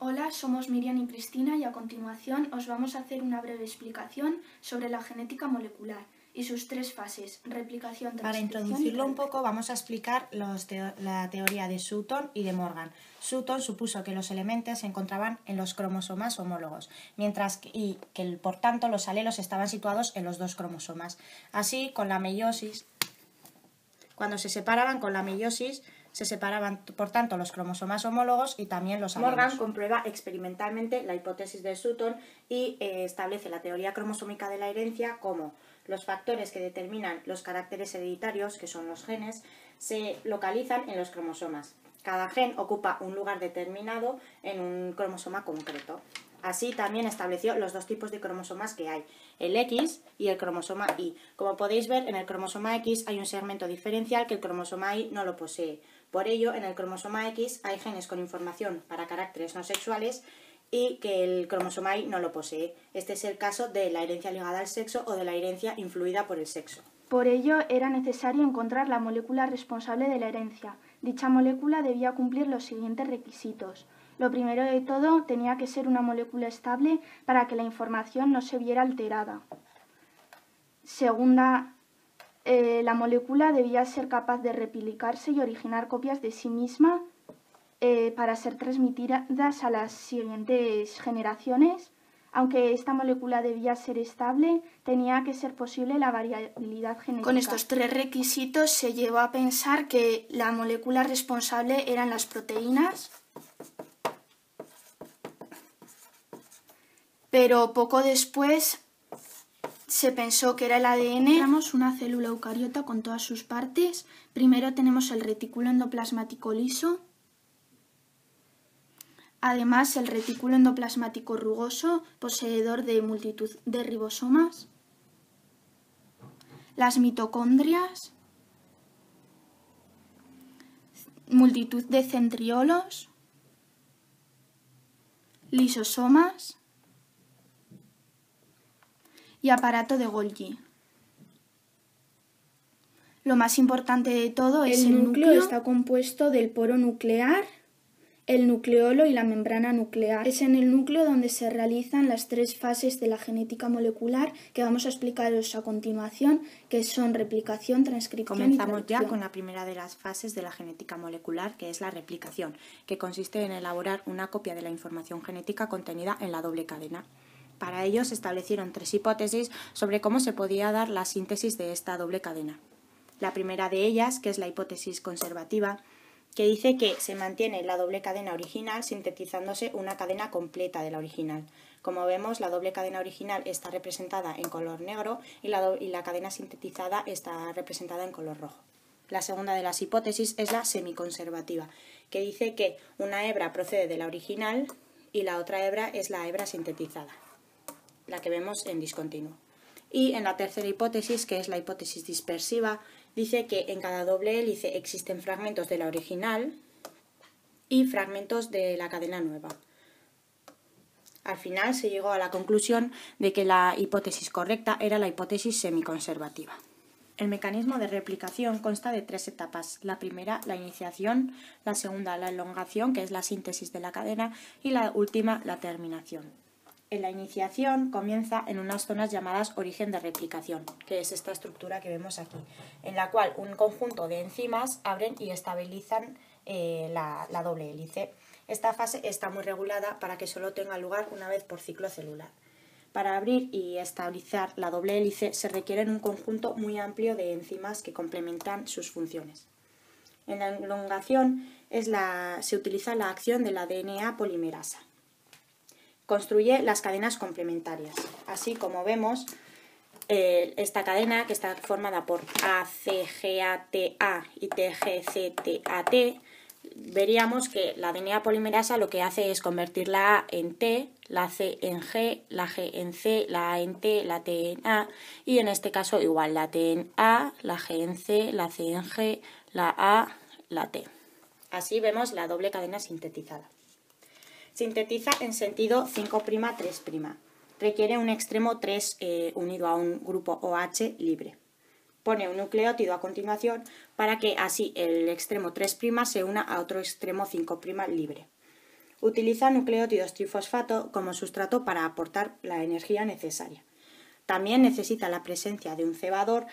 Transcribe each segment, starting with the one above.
Hola, somos Miriam y Cristina y a continuación os vamos a hacer una breve explicación sobre la genética molecular y sus tres fases, replicación, Para transcripción introducirlo y un poco vamos a explicar la teoría de Sutton y de Morgan. Sutton supuso que los elementos se encontraban en los cromosomas homólogos, y que por tanto los alelos estaban situados en los dos cromosomas. Así, con la meiosis, cuando se separaban con la meiosis, se separaban por tanto los cromosomas homólogos y también los alelos. Morgan comprueba experimentalmente la hipótesis de Sutton y establece la teoría cromosómica de la herencia como los factores que determinan los caracteres hereditarios, que son los genes, se localizan en los cromosomas. Cada gen ocupa un lugar determinado en un cromosoma concreto. Así también estableció los dos tipos de cromosomas que hay, el X y el cromosoma Y. Como podéis ver, en el cromosoma X hay un segmento diferencial que el cromosoma Y no lo posee. Por ello, en el cromosoma X hay genes con información para caracteres no sexuales y que el cromosoma Y no lo posee. Este es el caso de la herencia ligada al sexo o de la herencia influida por el sexo. Por ello, era necesario encontrar la molécula responsable de la herencia. Dicha molécula debía cumplir los siguientes requisitos. Lo primero de todo, tenía que ser una molécula estable para que la información no se viera alterada. Segunda, la molécula debía ser capaz de replicarse y originar copias de sí misma para ser transmitidas a las siguientes generaciones. Aunque esta molécula debía ser estable, tenía que ser posible la variabilidad genética. Con estos tres requisitos se llegó a pensar que la molécula responsable eran las proteínas, pero poco después se pensó que era el ADN. Tenemos una célula eucariota con todas sus partes. Primero tenemos el retículo endoplasmático liso. Además, el retículo endoplasmático rugoso, poseedor de multitud de ribosomas, las mitocondrias, multitud de centriolos, lisosomas y aparato de Golgi. Lo más importante de todo es el núcleo. Está compuesto del poro nuclear, el nucleolo y la membrana nuclear. Es en el núcleo donde se realizan las tres fases de la genética molecular que vamos a explicaros a continuación, que son replicación, transcripción y traducción. Comenzamos ya con la primera de las fases de la genética molecular, que es la replicación, que consiste en elaborar una copia de la información genética contenida en la doble cadena. Para ello se establecieron tres hipótesis sobre cómo se podía dar la síntesis de esta doble cadena. La primera de ellas, que es la hipótesis conservativa, que dice que se mantiene la doble cadena original sintetizándose una cadena completa de la original. Como vemos, la doble cadena original está representada en color negro y la cadena sintetizada está representada en color rojo. La segunda de las hipótesis es la semiconservativa, que dice que una hebra procede de la original y la otra hebra es la hebra sintetizada, la que vemos en discontinuo. Y en la tercera hipótesis, que es la hipótesis dispersiva, dice que en cada doble hélice existen fragmentos de la original y fragmentos de la cadena nueva. Al final se llegó a la conclusión de que la hipótesis correcta era la hipótesis semiconservativa. El mecanismo de replicación consta de tres etapas. La primera, la iniciación; la segunda, la elongación, que es la síntesis de la cadena; y la última, la terminación. En la iniciación comienza en unas zonas llamadas origen de replicación, que es esta estructura que vemos aquí, en la cual un conjunto de enzimas abren y estabilizan la doble hélice. Esta fase está muy regulada para que solo tenga lugar una vez por ciclo celular. Para abrir y estabilizar la doble hélice se requiere un conjunto muy amplio de enzimas que complementan sus funciones. En la elongación se utiliza la acción de la DNA polimerasa. Construye las cadenas complementarias. Así como vemos, esta cadena, que está formada por ACGATA y TGCTAT, veríamos que la DNA polimerasa lo que hace es convertir la A en T, la C en G, la G en C, la A en T, la T en A, y en este caso igual, la T en A, la G en C, la C en G, la A, la T. Así vemos la doble cadena sintetizada. Sintetiza en sentido 5'3'. Requiere un extremo 3 unido a un grupo OH libre. Pone un nucleótido a continuación para que así el extremo 3' se una a otro extremo 5' libre. Utiliza nucleótidos trifosfato como sustrato para aportar la energía necesaria. También necesita la presencia de un cebador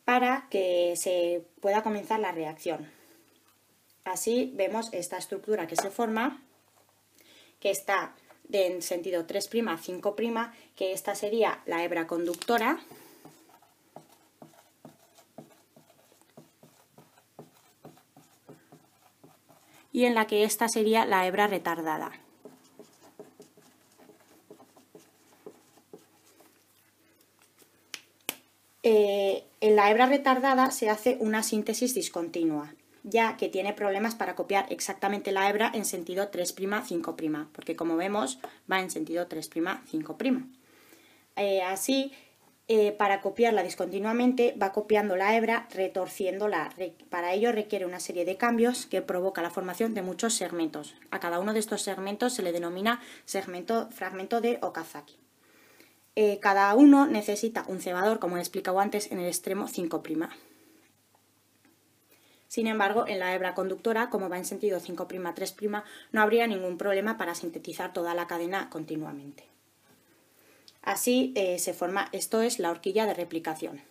para que se pueda comenzar la reacción. Así vemos esta estructura que se forma, que está en sentido 3', 5', que esta sería la hebra conductora. Y en la que esta sería la hebra retardada. En la hebra retardada se hace una síntesis discontinua, ya que tiene problemas para copiar exactamente la hebra en sentido 3', 5', porque como vemos va en sentido 3', 5'. Así, para copiarla discontinuamente va copiando la hebra retorciéndola. Para ello requiere una serie de cambios que provoca la formación de muchos segmentos. A cada uno de estos segmentos se le denomina fragmento de Okazaki. Cada uno necesita un cebador, como he explicado antes, en el extremo 5'. Sin embargo, en la hebra conductora, como va en sentido 5', 3', no habría ningún problema para sintetizar toda la cadena continuamente. Así se forma, esto es la horquilla de replicación.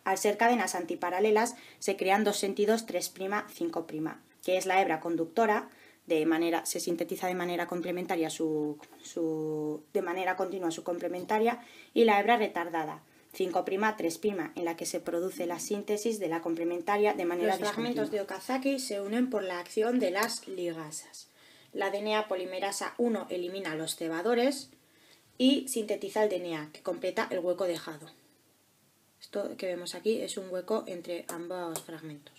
Al ser cadenas antiparalelas, se crean dos sentidos 3', 5', que es la hebra conductora, se sintetiza de manera complementaria de manera continua su complementaria, y la hebra retardada, 5', 3', en la que se produce la síntesis de la complementaria de manera discontinua. Los fragmentos de Okazaki se unen por la acción de las ligasas. La DNA polimerasa 1 elimina los cebadores y sintetiza el DNA, que completa el hueco dejado. Esto que vemos aquí es un hueco entre ambos fragmentos.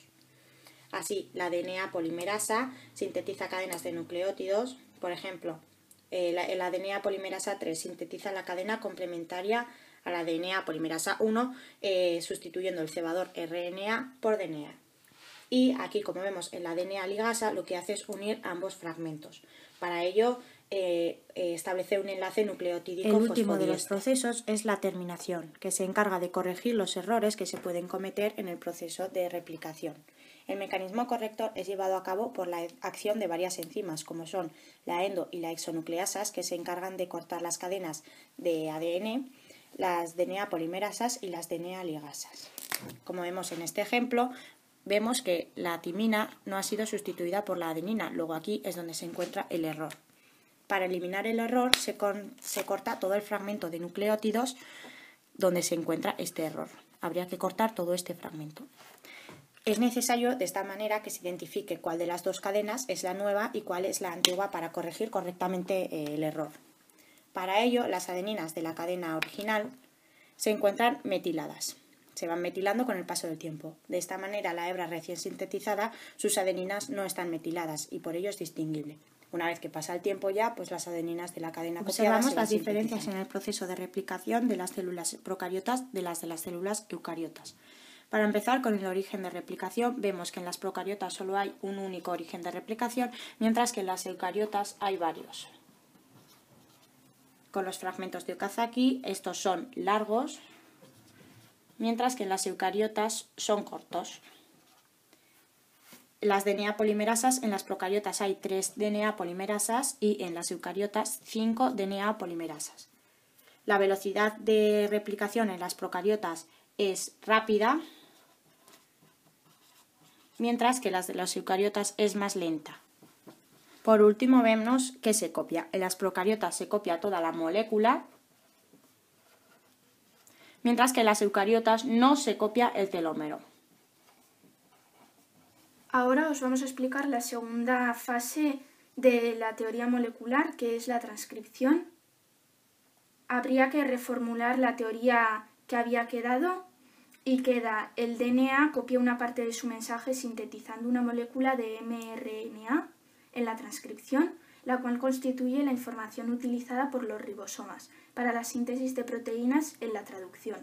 Así, la DNA polimerasa sintetiza cadenas de nucleótidos. Por ejemplo, la DNA polimerasa 3 sintetiza la cadena complementaria a la DNA polimerasa 1, sustituyendo el cebador RNA por DNA. Y aquí, como vemos en la DNA ligasa, lo que hace es unir ambos fragmentos. Para ello, establece un enlace nucleotídico fosfodiéster. El último de los procesos es la terminación, que se encarga de corregir los errores que se pueden cometer en el proceso de replicación. El mecanismo corrector es llevado a cabo por la acción de varias enzimas, como son la endo y la exonucleasas, que se encargan de cortar las cadenas de ADN, las DNA polimerasas y las DNA ligasas. Como vemos en este ejemplo, vemos que la timina no ha sido sustituida por la adenina, luego aquí es donde se encuentra el error. Para eliminar el error se corta todo el fragmento de nucleótidos donde se encuentra este error. Habría que cortar todo este fragmento. Es necesario de esta manera que se identifique cuál de las dos cadenas es la nueva y cuál es la antigua para corregir correctamente el error. Para ello, las adeninas de la cadena original se encuentran metiladas. Se van metilando con el paso del tiempo. De esta manera, la hebra recién sintetizada, sus adeninas no están metiladas y por ello es distinguible. Una vez que pasa el tiempo ya, pues las adeninas de la cadena copiada observamos las diferencias en el proceso de replicación de las células procariotas de las células eucariotas. Para empezar con el origen de replicación, vemos que en las procariotas solo hay un único origen de replicación, mientras que en las eucariotas hay varios. Con los fragmentos de Okazaki, estos son largos, mientras que en las eucariotas son cortos. Las DNA polimerasas, en las procariotas hay 3 DNA polimerasas y en las eucariotas 5 DNA polimerasas. La velocidad de replicación en las procariotas es rápida, mientras que las de las eucariotas es más lenta. Por último, vemos que se copia. En las procariotas se copia toda la molécula, mientras que en las eucariotas no se copia el telómero. Ahora os vamos a explicar la segunda fase de la teoría molecular, que es la transcripción. Habría que reformular la teoría que había quedado y queda: el DNA copia una parte de su mensaje sintetizando una molécula de mRNA en la transcripción, la cual constituye la información utilizada por los ribosomas para la síntesis de proteínas en la traducción.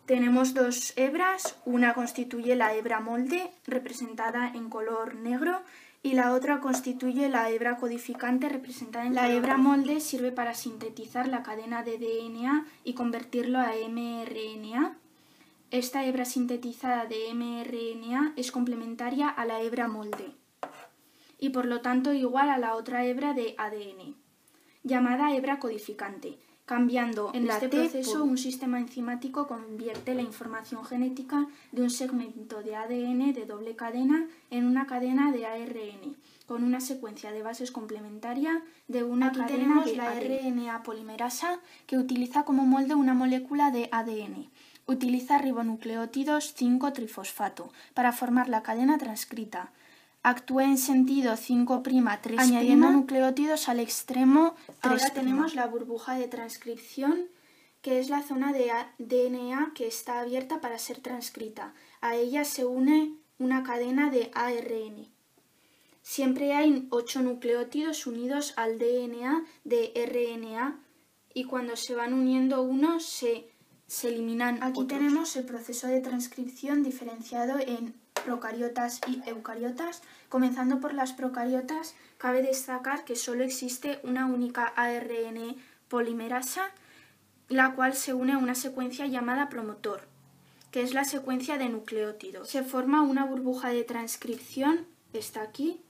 Tenemos dos hebras, una constituye la hebra molde, representada en color negro, y la otra constituye la hebra codificante, representada en color rojo. La hebra molde sirve para sintetizar la cadena de DNA y convertirlo a mRNA. Esta hebra sintetizada de mRNA es complementaria a la hebra molde. y por lo tanto igual a la otra hebra de ADN, llamada hebra codificante. Cambiando en este proceso, un sistema enzimático convierte la información genética de un segmento de ADN de doble cadena en una cadena de ARN, con una secuencia de bases complementaria de una cadena. Aquí tenemos la RNA polimerasa, que utiliza como molde una molécula de ADN. Utiliza ribonucleótidos 5-trifosfato para formar la cadena transcrita. Actúa en sentido 5'3', añadiendo nucleótidos al extremo 3'. Ahora tenemos la burbuja de transcripción, que es la zona de DNA que está abierta para ser transcrita. A ella se une una cadena de ARN. Siempre hay 8 nucleótidos unidos al DNA de RNA y cuando se van uniendo unos se eliminan otros. Aquí tenemos el proceso de transcripción diferenciado en procariotas y eucariotas. Comenzando por las procariotas, cabe destacar que solo existe una única ARN polimerasa, la cual se une a una secuencia llamada promotor, que es la secuencia de nucleótidos. Se forma una burbuja de transcripción, está aquí,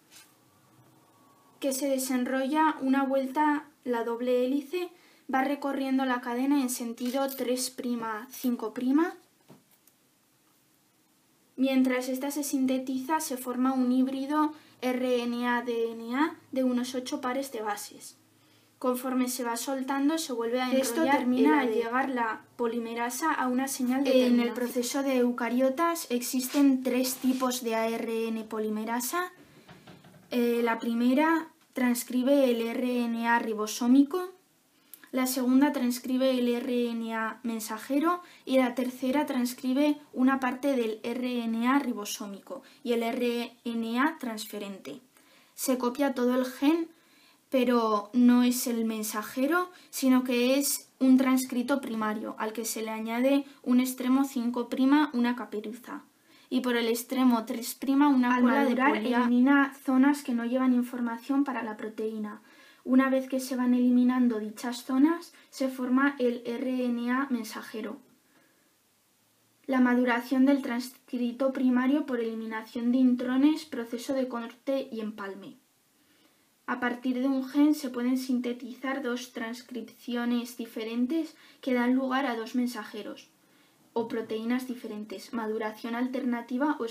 que se desenrolla una vuelta la doble hélice, va recorriendo la cadena en sentido 3'5'. Mientras esta se sintetiza, se forma un híbrido RNA-DNA de unos 8 pares de bases. Conforme se va soltando, se vuelve a enrollar. Esto termina al llegar la polimerasa a una señal de terminación. En el proceso de eucariotas existen 3 tipos de ARN polimerasa. La primera transcribe el RNA ribosómico, la segunda transcribe el RNA mensajero y la tercera transcribe una parte del RNA ribosómico y el RNA transferente. Se copia todo el gen, pero no es el mensajero, sino que es un transcrito primario, al que se le añade un extremo 5', una caperuza, y por el extremo 3', una cola de polía. Elimina zonas que no llevan información para la proteína. Una vez que se van eliminando dichas zonas, se forma el RNA mensajero. La maduración del transcrito primario por eliminación de intrones, proceso de corte y empalme. A partir de un gen se pueden sintetizar 2 transcripciones diferentes que dan lugar a 2 mensajeros o proteínas diferentes, maduración alternativa o